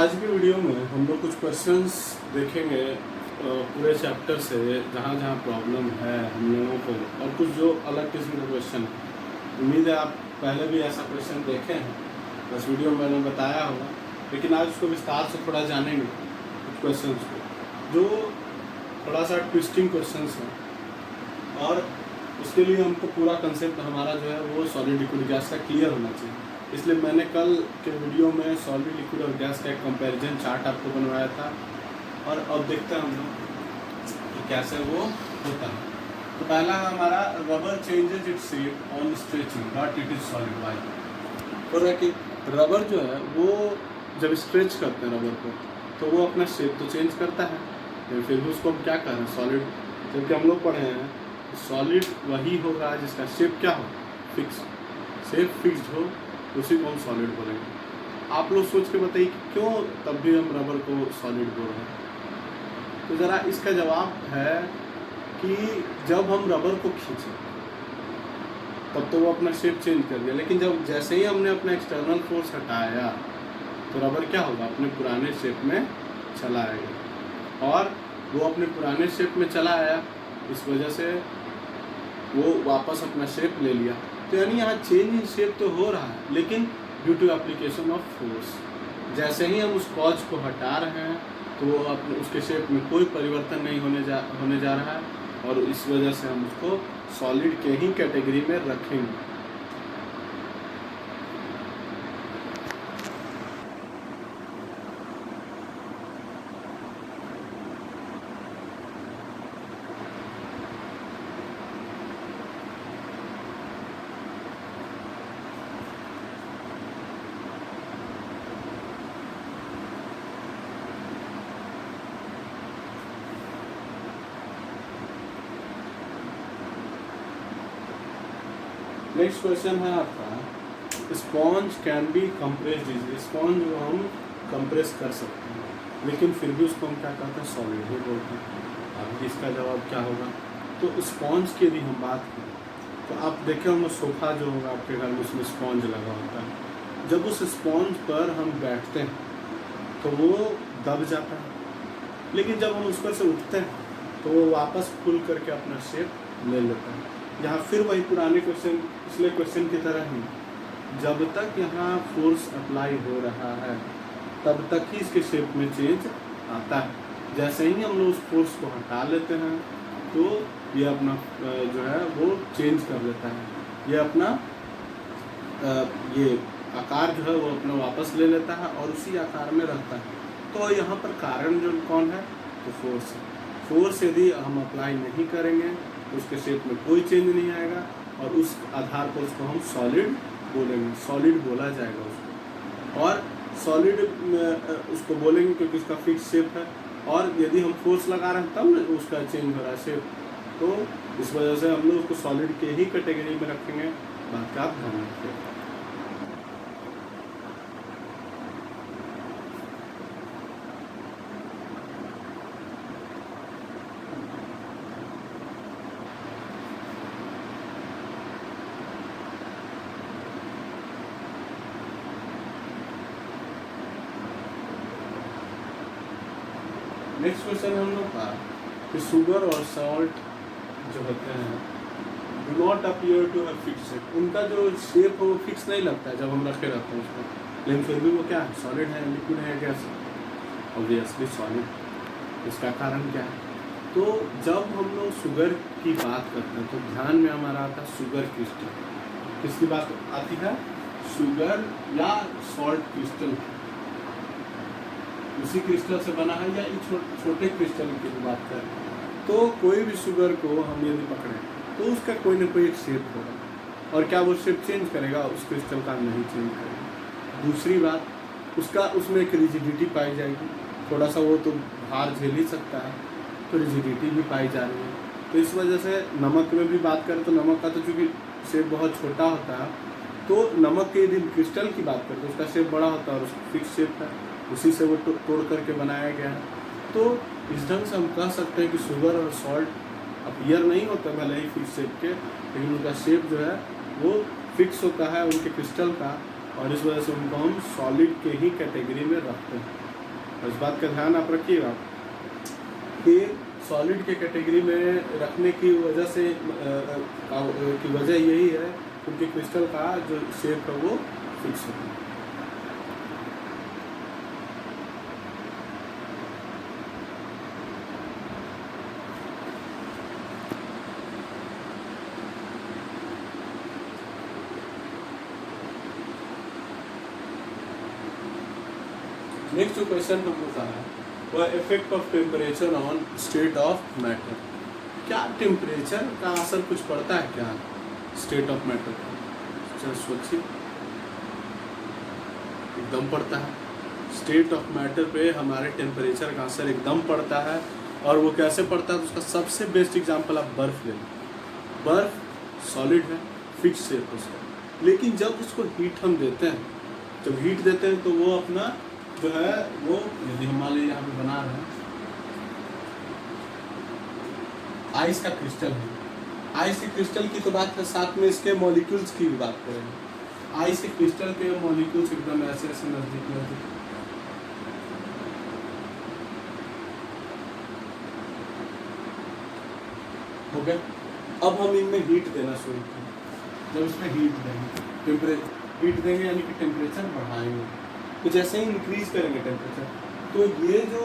आज की वीडियो में हम लोग कुछ क्वेश्चंस देखेंगे पूरे चैप्टर से, जहाँ जहाँ प्रॉब्लम है हम लोगों को, और कुछ जो अलग किस्म का क्वेश्चन है। उम्मीद है आप पहले भी ऐसा क्वेश्चन देखे हैं, बस वीडियो में मैंने बताया होगा, लेकिन आज उसको विस्तार से थोड़ा जानेंगे कुछ क्वेश्चंस को जो थोड़ा सा ट्विस्टिंग क्वेश्चंस हैं, और उसके लिए हमको पूरा कंसेप्ट हमारा जो है वो सॉलिड लिक्विड गैस का क्लियर होना चाहिए। इसलिए मैंने कल के वीडियो में सॉलिड लिक्विड और गैस का एक कंपैरिजन चार्ट आपको बनवाया था, और अब देखते हैं हम लोग कि कैसे वो होता है। तो पहला हमारा rubber changes its shape on stretching but it is solid. Why हो रहा है कि रबर जो है वो जब स्ट्रेच करते हैं रबर को तो वो अपना शेप तो चेंज करता है, फिर भी उसको हम क्या कह रहे हैं, सॉलिड। जबकि हम लोग पढ़े हैं सॉलिड वही होगा जिसका शेप क्या हो, फिक्स, शेप फिक्स्ड हो, उसी को हम सॉलिड बोलेंगे। आप लोग सोच के बताइए कि क्यों तब भी हम रबर को सॉलिड बोल रहे हैं। तो ज़रा इसका जवाब है कि जब हम रबर को खींचे तब तो वो अपना शेप चेंज कर दिया, लेकिन जब जैसे ही हमने अपना एक्सटर्नल फोर्स हटाया तो रबर क्या होगा, अपने पुराने शेप में चला आएगा। और वो अपने पुराने शेप में चला आया, इस वजह से वो वापस अपना शेप ले लिया। तो यानी यहाँ चेंज इन शेप तो हो रहा है, लेकिन due to application of force. जैसे ही हम उस कॉज को हटा रहे हैं तो वो अपने उसके शेप में कोई परिवर्तन नहीं होने जा रहा है, और इस वजह से हम उसको सॉलिड के ही कैटेगरी में रखेंगे। नेक्स्ट क्वेश्चन है आपका, sponge can be compressed easily. Sponge को हम कंप्रेस कर सकते हैं, लेकिन फिर भी उसको हम क्या कहते हैं, सॉलिड ही बोलते हैं। अब इसका जवाब क्या होगा। तो स्पॉन्ज की यदि हम बात करें तो आप देखे होंगे सोफ़ा जो होगा आपके घर में, उसमें स्पॉन्ज लगा होता है। जब उस स्पॉन्ज पर हम बैठते हैं तो वो दब जाता है, लेकिन जब हम उस पर से उठते हैं तो वो वापस खुल करके अपना शेप ले लेता है। यहाँ फिर वही पुराने क्वेश्चन, पिछले क्वेश्चन की तरह ही, जब तक यहाँ फोर्स अप्लाई हो रहा है तब तक ही इसके शेप में चेंज आता है। जैसे ही हम लोग उस फोर्स को हटा लेते हैं तो ये अपना जो है वो चेंज कर लेता है, ये अपना ये आकार जो है वो अपना वापस ले लेता है और उसी आकार में रहता है। तो यहाँ पर कारण जो कौन है, तो फोर्स है। फोर्स यदि हम अप्लाई नहीं करेंगे तो उसके शेप में कोई चेंज नहीं आएगा, और उस आधार पर उसको हम सॉलिड बोलेंगे, सॉलिड बोला जाएगा उसको। और सॉलिड उसको बोलेंगे क्योंकि उसका फिक्स शेप है, और यदि हम फोर्स लगा रहे हैं तब ना उसका चेंज हो रहा है शेप, तो इस वजह से हम लोग उसको सॉलिड के ही कैटेगरी में रखेंगे। बात का आप ध्यान रखिए। नेक्स्ट क्वेश्चन हम लोग का कि शुगर और सॉल्ट जो होते हैं do not appear to have fix shape. उनका जो शेप है वो फिक्स नहीं लगता है जब हम रखे रहते हैं उसको, लेकिन फिर भी वो क्या है, सॉलिड है, लिक्विड है, गैस है, ऑब्वियसली सॉलिड। इसका कारण क्या है, तो जब हम लोग शुगर की बात करते हैं तो ध्यान में हमारा आता है शुगर क्रिस्टल। किसकी बात आती है, शुगर या सॉल्ट क्रिस्टल, उसी क्रिस्टल से बना है, या एक छोटे क्रिस्टल की बात करें तो कोई भी शुगर को हम यदि पकड़ें तो उसका कोई ना कोई एक शेप होगा, और क्या वो शेप चेंज करेगा, उस क्रिस्टल का नहीं चेंज करेगा। दूसरी बात, उसका उसमें एक रिजिडिटी पाई जाएगी, थोड़ा सा वो तो भार झेल ही सकता है, तो रिजिडिटी भी पाई जा रही है। तो इस वजह से नमक में भी बात करें तो नमक का तो चूँकि शेप बहुत छोटा होता है, तो नमक के यदि क्रिस्टल की बात करें तो उसका शेप बड़ा होता है और उसका फिक्स शेप है, उसी से वो तोड़ करके बनाया गया है। तो इस ढंग से हम कह सकते हैं कि शुगर और सॉल्ट अपीयर नहीं होता भले ही फिक्स शेप के, लेकिन उनका शेप जो है वो फिक्स होता है उनके क्रिस्टल का, और इस वजह से उनको हम सॉलिड के ही कैटेगरी में रखते हैं। इस बात का ध्यान आप रखिएगा कि सॉलिड के कैटेगरी में रखने की वजह से की वजह यही है क्योंकि क्रिस्टल का जो शेप है वो फिक्स है। नेक्स्ट जो क्वेश्चन हम पूछा है वह effect of temperature on state of matter. क्या टेम्परेचर का असर कुछ पड़ता है क्या स्टेट ऑफ मैटर पर? चलो सोचिए, एकदम पड़ता है। स्टेट ऑफ मैटर पे हमारे टेम्परेचर का असर एकदम पड़ता है। और वो कैसे पड़ता है? तो उसका सबसे बेस्ट एग्जांपल आप बर्फ़ ले लो। बर्फ़ सॉलिड है, फिक्स शेप है उसका, लेकिन जब उसको हीट हम देते हैं, जब हीट देते हैं तो वो अपना जो है वो, यदि हम मान लीजिए यहाँ पे बना रहे हैं आइस का क्रिस्टल है, आइस के क्रिस्टल की तो बात है, साथ में इसके मॉलिक्यूल्स की भी बात करेंगे। आइस के क्रिस्टल के मॉलिक्यूल्स एकदम ऐसे ऐसे नजदीक नजदीक हो गया। अब हम इनमें हीट देना शुरू करें। जब इसमें हीट देंगे, हीट देंगे यानी कि टेम्परेचर बढ़ाएंगे, तो जैसे ही इंक्रीज करेंगे टेम्परेचर, तो ये जो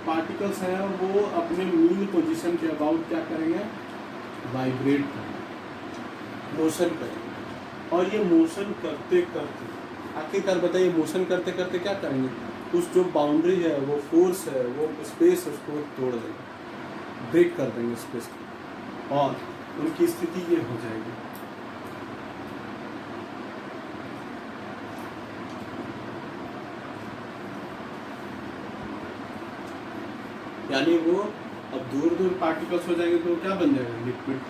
पार्टिकल्स हैं वो अपने मीन पोजीशन के अबाउट क्या करेंगे? वाइब्रेट करेंगे, मोशन करेंगे। और ये मोशन करते करते आखिरकार बताइए, मोशन करते करते क्या करेंगे? उस जो बाउंड्री है, वो फोर्स है, वो स्पेस है, उसको तोड़ देंगे, ब्रेक कर देंगे स्पेस को, और उनकी स्थिति ये हो जाएगी। यानी वो अब दूर दूर पार्टिकल्स हो जाएंगे तो क्या बन जाएगा? लिक्विड।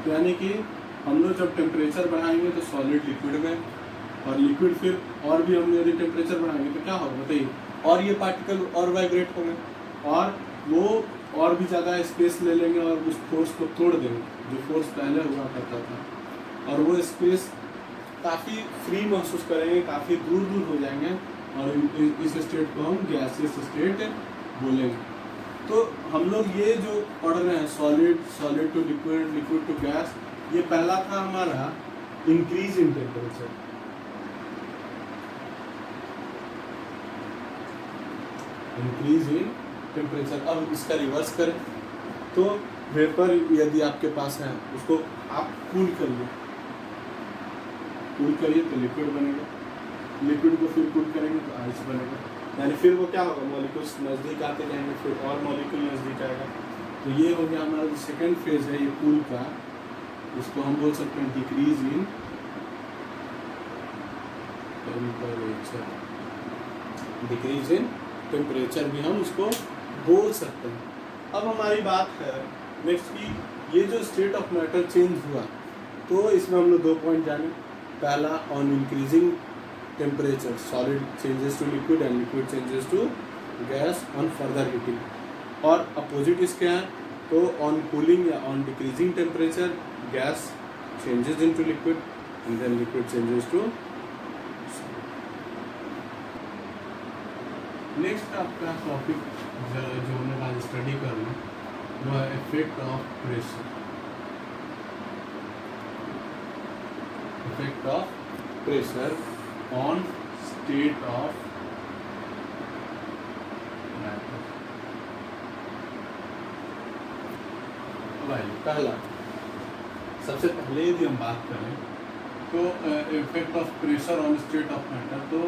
तो यानी कि हम लोग जब टेम्परेचर बढ़ाएंगे तो सॉलिड लिक्विड में, और लिक्विड फिर और भी हम यदि टेम्परेचर बढ़ाएंगे तो क्या होगा बताइए? और ये पार्टिकल और वाइब्रेट होंगे, और वो और भी ज़्यादा स्पेस ले लेंगे और उस फोर्स को तोड़ देंगे जो फोर्स पहले हुआ करता था, और वो स्पेस काफ़ी फ्री महसूस करेंगे, काफ़ी दूर दूर हो जाएंगे, और इस स्टेट को हम गैसियस स्टेट बोलेंगे। तो हम लोग ये जो पढ़ रहे हैं solid, solid to liquid, liquid to gas, ये पहला था हमारा increase in temperature. Increase in temperature. अब इसका रिवर्स करें तो वेपर यदि आपके पास है उसको आप कूल करिए, कूल करिए तो लिक्विड बनेगा, लिक्विड को फिर कूल करेंगे तो आइस बनेगा। यानी फिर वो क्या होगा? मॉलिक्यूल्स नज़दीक आते जाएंगे, फिर और मॉलिक्यूल नज़दीक आएगा। तो ये हो गया हमारा जो सेकेंड फेज है ये कूल का, इसको हम बोल सकते हैं decrease in temperature. Decrease in temperature भी हम उसको बोल सकते हैं। अब हमारी बात है नेक्स्ट की, ये जो स्टेट ऑफ मैटर चेंज हुआ, तो इसमें हम लोग 2 पॉइंट जाने। पहला, on increasing temperature solid changes to liquid and liquid changes to gas on further heating, और अपोजिट इसके हैं तो on cooling या on decreasing temperature gas changes into liquid and then liquid changes to solid। Next आपका topic जो हमने आज study करना वो है effect of pressure. Effect of pressure on state of matter। पहला, सबसे पहले यदि हम बात करें तो effect of pressure on state of matter, तो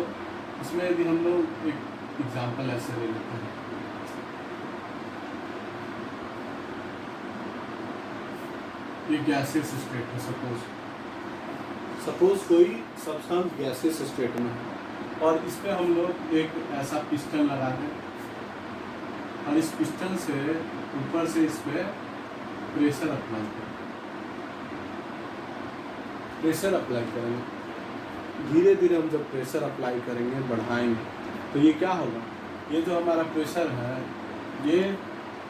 इसमें यदि हम लोग एक एग्जांपल ऐसे ले लेते हैं, ये गैसियस स्टेट है। सपोज कोई सब्सटेंस गैसियस स्टेट में है, और इस पर हम लोग एक ऐसा पिस्टन लगा दें, और इस पिस्टन से ऊपर से इस पर प्रेशर अप्लाई करें, प्रेशर अप्लाई करेंगे। धीरे धीरे हम जब प्रेशर अप्लाई करेंगे, बढ़ाएंगे, तो ये क्या होगा? ये जो हमारा प्रेशर है ये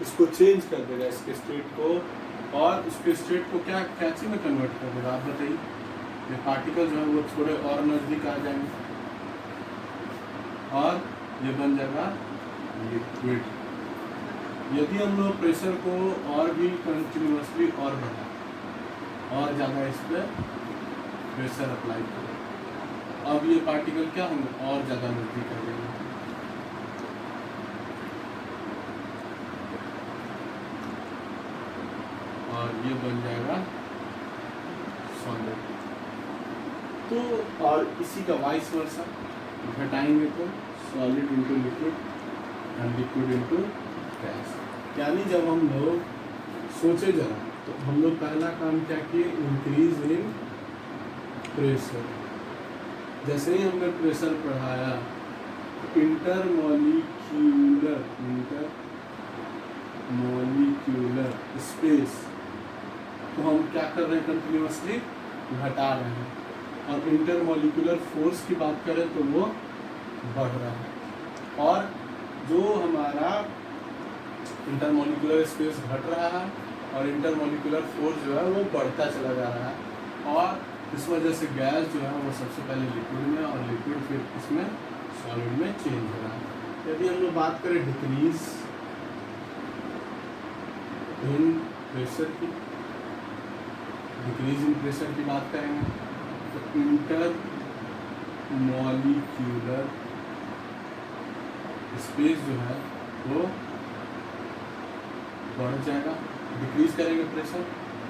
इसको चेंज कर देगा, इसके स्टेट को, और उसके स्टेट को क्या चीज़ में कन्वर्ट कर देगा? आप बताइए। ये पार्टिकल जो है वो थोड़े और नज़दीक आ जाएंगे, और ये बन जाएगा लिक्विड। यदि हम लोग प्रेशर को और भी कंटिन्यूसली और बढ़ा और ज़्यादा इस पर प्रेशर अप्लाई करें, अब ये पार्टिकल क्या होंगे और ज़्यादा नज़दीक आ जाएंगे। और ये बन जाएगा सॉलिड। तो और इसी का वाइस वर्सा घटाएंगे तो solid into liquid and liquid into gas. यानी जब हम लोग सोचे जरा तो हम लोग पहला काम क्या किए, इंक्रीज इन प्रेशर। जैसे ही हमने प्रेशर बढ़ाया तो इंटरमॉलिक्यूलर स्पेस तो हम क्या कर रहे हैं, कंटिन्यूसली घटा रहे हैं। और इंटरमॉलिक्यूलर फोर्स की बात करें तो वो बढ़ रहा है। और जो हमारा इंटरमॉलिक्यूलर स्पेस घट रहा है और इंटरमॉलिक्यूलर फोर्स जो है वो बढ़ता चला जा रहा है। और इस वजह से गैस जो है वो सबसे पहले लिक्विड में और लिक्विड फिर इसमें सॉलिड में चेंज हो रहा है। यदि हम लोग बात करें डिक्रीज इन प्रेशर की, डिक्रीज इन प्रेशर की बात करेंगे तो इंटरमॉलिक्यूलर स्पेस जो है वो बढ़ जाएगा। डिक्रीज करेंगे प्रेशर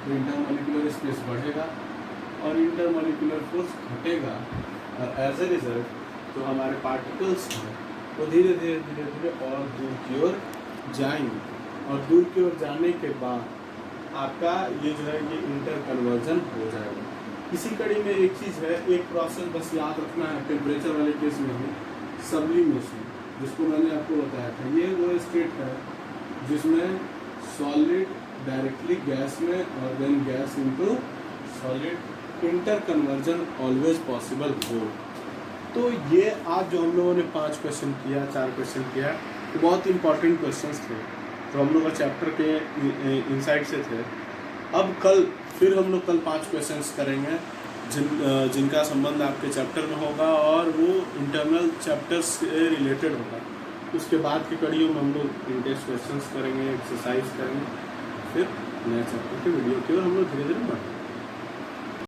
तो इंटरमॉलिक्यूलर स्पेस बढ़ेगा और इंटरमॉलिक्यूलर फोर्स घटेगा। और एज ए रिजल्ट तो हमारे पार्टिकल्स हैं वो धीरे धीरे और दूर की ओर जाएंगे। और दूर की ओर जाने के बाद आपका ये जो है ये इंटर कन्वर्जन हो जाएगा। इसी कड़ी में एक चीज़ है, एक प्रोसेस बस याद रखना है टेम्परेचर वाले केस में ही, सब्लिमेशन, जिसको मैंने आपको बताया था। ये वो स्टेट है जिसमें सॉलिड डायरेक्टली गैस में और then gas into solid inter conversion always possible हो। तो ये आज जो हम लोगों ने 5 क्वेश्चन किया, 4 क्वेश्चन किया, तो बहुत इंपॉर्टेंट क्वेश्चंस थे, तो हम लोग का चैप्टर के इनसाइड से थे। अब कल फिर हम लोग 5 क्वेश्चंस करेंगे जिनका संबंध आपके चैप्टर में होगा और वो इंटरनल चैप्टर्स से रिलेटेड होगा। उसके बाद की कड़ियों में हम लोग इंटेस्ट क्वेश्चंस करेंगे, एक्सरसाइज करेंगे, फिर नए चैप्टर के वीडियो की ओर हम लोग धीरे धीरे बढ़ेंगे।